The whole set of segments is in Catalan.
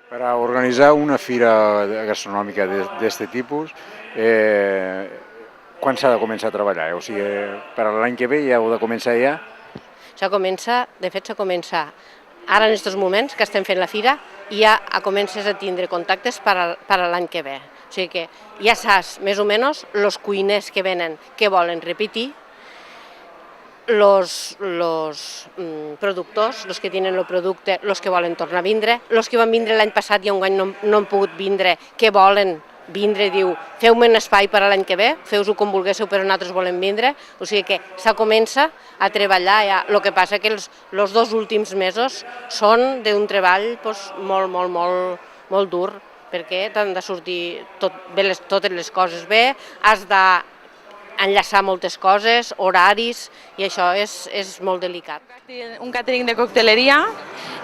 Para organitzar una fira gastronòmica d'aquest tipus, quan s'ha de començar a treballar? O sigui, per a l'any que ve ja heu de començar ja? De fet, s'ha començat ara en aquests moments que estem fent la fira i ja comences a tindre contactes per a l'any que ve. O sigui que ja saps, més o menys, els cuiners que venen que volen repetir, els productors, els que tenen el producte, els que volen tornar a vindre, els que van vindre l'any passat i enguany no han pogut vindre, que volen vindre, diu, feu-me un espai per a l'any que ve, feu-ho com vulguéssiu, però nosaltres volem vindre, o sigui que s'ha comença a treballar ja. El que passa que els 2 últims mesos són d'un treball molt dur, perquè t'han de sortir totes les coses bé, has d'enllaçar moltes coses, horaris, i això és molt delicat. Un càtering de cocteleria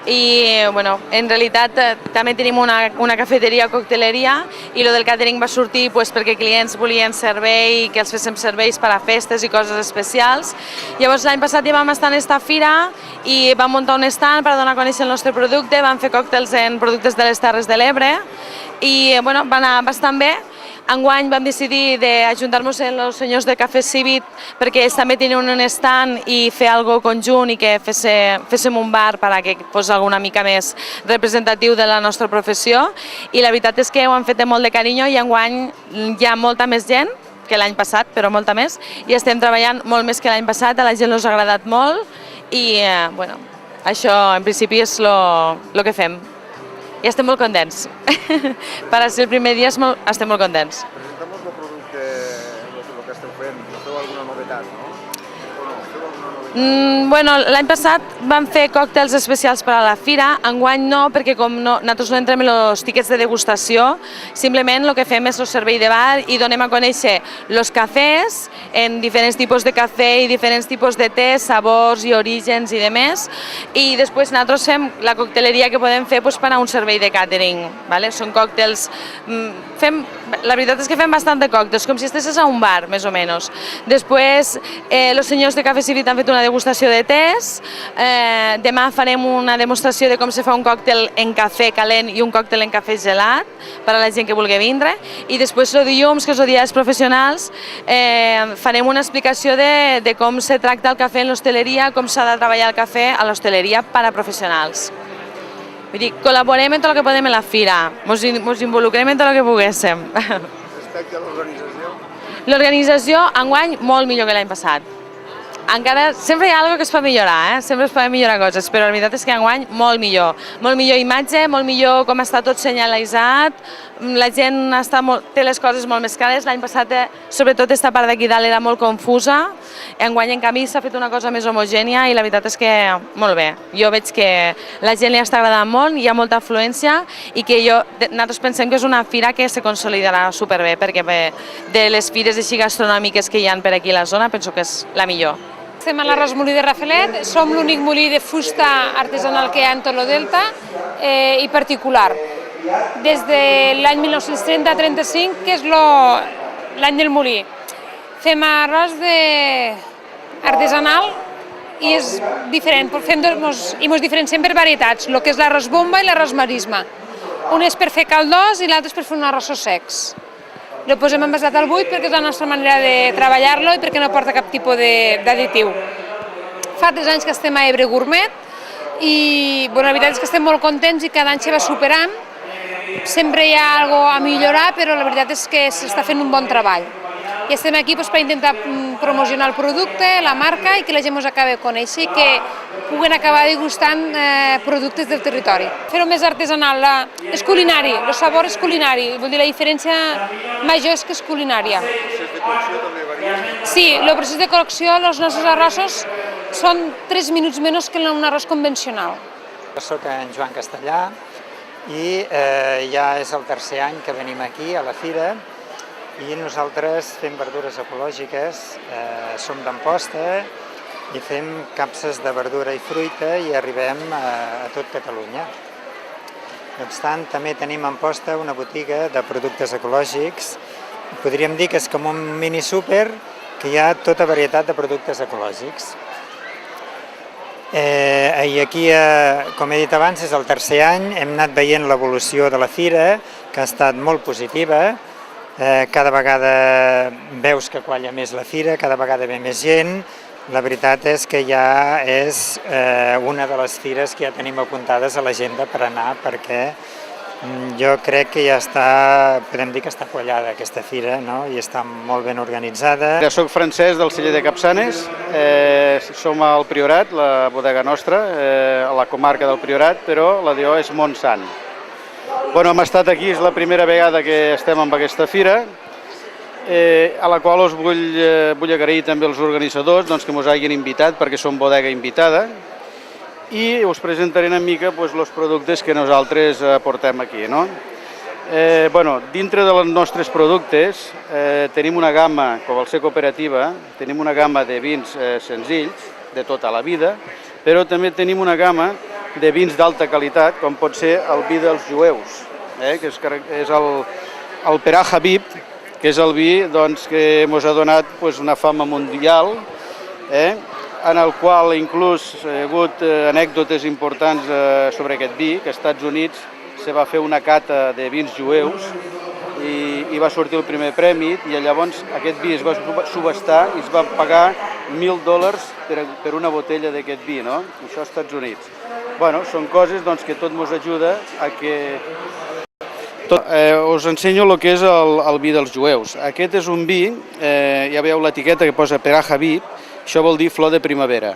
i en realitat també tenim una cafeteria cocteleria i el del càtering va sortir perquè clients volien servei, que els féssim serveis per a festes i coses especials. Llavors l'any passat ja vam estar en aquesta fira i vam muntar un stand per donar a conèixer el nostre producte, vam fer còctels en productes de les Terres de l'Ebre i va anar bastant bé. Enguany vam decidir d'ajuntar-nos amb els senyors de Cafè Cívic perquè ells també tenien un stand i fer alguna cosa conjunt i que féssim un bar perquè fos alguna mica més representatiu de la nostra professió i la veritat és que ho han fet amb molt de carinyo i enguany hi ha molta més gent que l'any passat, però molta més, i estem treballant molt més que l'any passat, a la gent els ha agradat molt i això en principi és el que fem. I estem molt contents. Per a ser el primer dia estem molt contents. Presentamos el producte, el que esteu fent, feu alguna novetat, no? L'any passat vam fer còctels especials per a la fira, enguany no, perquè com nosaltres no entrem en els tiquets de degustació, simplement el que fem és el servei de bar i donem a conèixer els cafès en diferents tipus de cafè i diferents tipus de té, sabors i orígens i demés, i després nosaltres fem la cocteleria que podem fer per a un servei de càtering. Són còctels, la veritat és que fem bastant de còctels, com si estessis a un bar, més o menys. Després, els senyors de Cafè Cívic han fet una degustació de tés, demà farem una demostració de com se fa un còctel en cafè calent i un còctel en cafè gelat per a la gent que vulgui vindre, i després el dilluns, que és el dia dels professionals, farem una explicació de com se tracta el cafè en l'hostaleria, com s'ha de treballar el cafè a l'hostaleria per a professionals. Vull dir, col·laborem en tot el que podem a la fira, ens involucrem en tot el que poguéssim. Respecte a l'organització? L'organització, enguany, molt millor que l'any passat. Encara, sempre hi ha alguna cosa que es pot millorar, sempre es poden millorar coses, però la veritat és que enguany molt millor imatge, molt millor com està tot senyalitzat, la gent té les coses molt més clares, l'any passat sobretot aquesta part d'aquí dalt era molt confusa, enguany en canvi s'ha fet una cosa més homogènia i la veritat és que molt bé, jo veig que la gent li està agradant molt, hi ha molta afluència i que nosaltres pensem que és una fira que se consolidarà superbé perquè de les fires així gastronòmiques que hi ha per aquí a la zona penso que és la millor. Estem a l'Arròs Molí de Raffelet, som l'únic molí de fusta artesanal que hi ha en tot el delta i particular. Des de l'any 1930-35, que és l'any del molí. Fem arròs artesanal i és diferent, i ens diferenciem per varietats, el que és l'arròs bomba i l'arròs marisma. Un és per fer caldós i l'altre és per fer un arròs secs. El posem envasat al buit perquè és la nostra manera de treballar-lo i perquè no porta cap tipus d'additiu. Fa 3 anys que estem a Ebre Gourmet i la veritat és que estem molt contents i cada any se va superant. Sempre hi ha alguna cosa a millorar, però la veritat és que s'està fent un bon treball. I estem aquí per intentar promocionar el producte, la marca i que la gent ens acabi de conèixer i que puguen acabar degustant productes del territori. Fer-ho més artesanal, és culinari, el sabor és culinari, vol dir la diferència major és que és culinària. El procés de cocció també varia? Sí, el procés de cocció, els nostres arrossos són 3 minuts menys que un arròs convencional. Soc en Joan Castellà i ja és el 3è any que venim aquí a la fira i nosaltres fem verdures ecològiques, som d'Amposta i fem capses de verdura i fruita i arribem a tot Catalunya. No obstant, també tenim a Amposta una botiga de productes ecològics. Podríem dir que és com un mini súper que hi ha tota varietat de productes ecològics. I aquí, com he dit abans, és el tercer any, hem anat veient l'evolució de la fira, que ha estat molt positiva. Cada vegada veus que qualla més la fira, cada vegada ve més gent. La veritat és que ja és una de les fires que ja tenim apuntades a l'agenda per anar, perquè jo crec que ja està, podem dir que està quallada aquesta fira, no? I està molt ben organitzada. Jo soc Francesc del celler de Capçanes, som al Priorat, la bodega nostra, a la comarca del Priorat, però la DO és Montsant. Bueno, hem estat aquí, és la primera vegada que estem en aquesta fira, a la qual us vull agrair també als organitzadors que ens hagin invitat, perquè som bodega invitada, i us presentaré una mica els productes que nosaltres portem aquí. Dintre dels nostres productes tenim una gamma, com al ser cooperativa, tenim una gamma de vins senzills, de tota la vida, però també tenim una gamma de vins d'alta qualitat, com pot ser el vi dels jueus, que és el Perah Habib, que és el vi que ens ha donat una fama mundial, en el qual inclús hi ha hagut anècdotes importants sobre aquest vi, que als Estats Units se va fer una cata de vins jueus i va sortir el primer premi, i llavors aquest vi es va subhastar i es va pagar $1.000 per una botella d'aquest vi, això als Estats Units. Són coses que tot ens ajuda a que... Us ensenyo el que és el vi dels jueus. Aquest és un vi, ja veieu l'etiqueta que posa Perah Habib, això vol dir flor de primavera.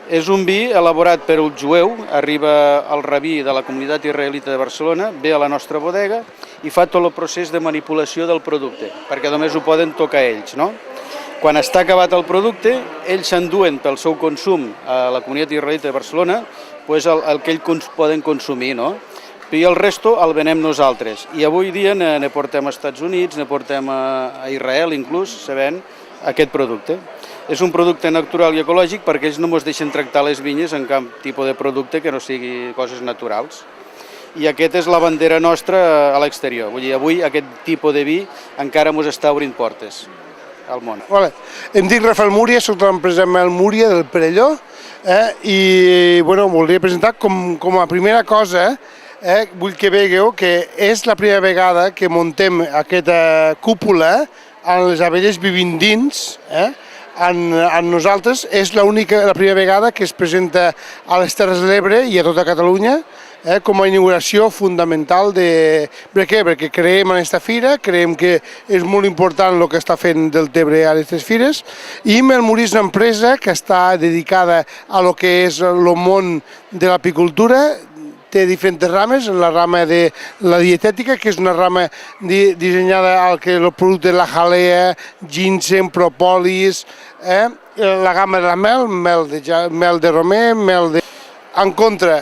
És un vi elaborat per un jueu, arriba al rabí de la comunitat israelita de Barcelona, ve a la nostra bodega i fa tot el procés de manipulació del producte, perquè només ho poden tocar ells. Quan està acabat el producte, ells s'enduen pel seu consum a la comunitat israelita de Barcelona el que ells poden consumir, i el resto el venem nosaltres. I avui dia ne portem als Estats Units, ne portem a Israel inclús, sabent aquest producte. És un producte natural i ecològic perquè ells no ens deixen tractar les vinyes en cap tipus de producte que no sigui coses naturals. I aquest és la bandera nostra a l'exterior. Vull dir, avui aquest tipus de vi encara ens està obrint portes al món. Em dic Rafael Múria, soc de l'empresa Mel Múria del Perelló i voldria presentar com a primera cosa, vull que veieu que és la primera vegada que muntem aquesta cúpula amb les abelles vivint dins. En nosaltres és la primera vegada que es presenta a les Terres de l'Ebre i a tota Catalunya com a inauguració fundamental. Per què? Perquè creiem en aquesta fira, creiem que és molt important el que està fent Deltebre a aquestes fires, i Mel Múria és una empresa que està dedicada a lo que és el món de l'apicultura. Té diferents rames, la rama de la dietètica, que és una rama dissenyada al que el producte de la jalea, ginseng, propòlis, la gamma de la mel de romer, mel de... En contra,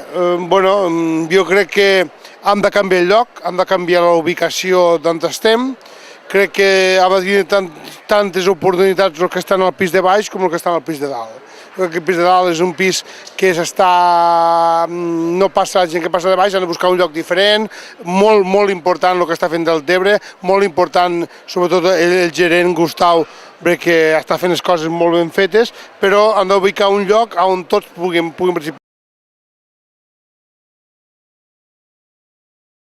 jo crec que hem de canviar el lloc, hem de canviar la ubicació d'on estem. Crec que ha de tenir tantes oportunitats el que estan al pis de baix com el que estan al pis de dalt. El pis de dalt és un pis que no passa la gent que passa de baix, han de buscar un lloc diferent, molt important el que està fent Deltebre, molt important sobretot el gerent Gustau, perquè està fent les coses molt ben fetes, però han d'ubicar un lloc on tots puguin participar.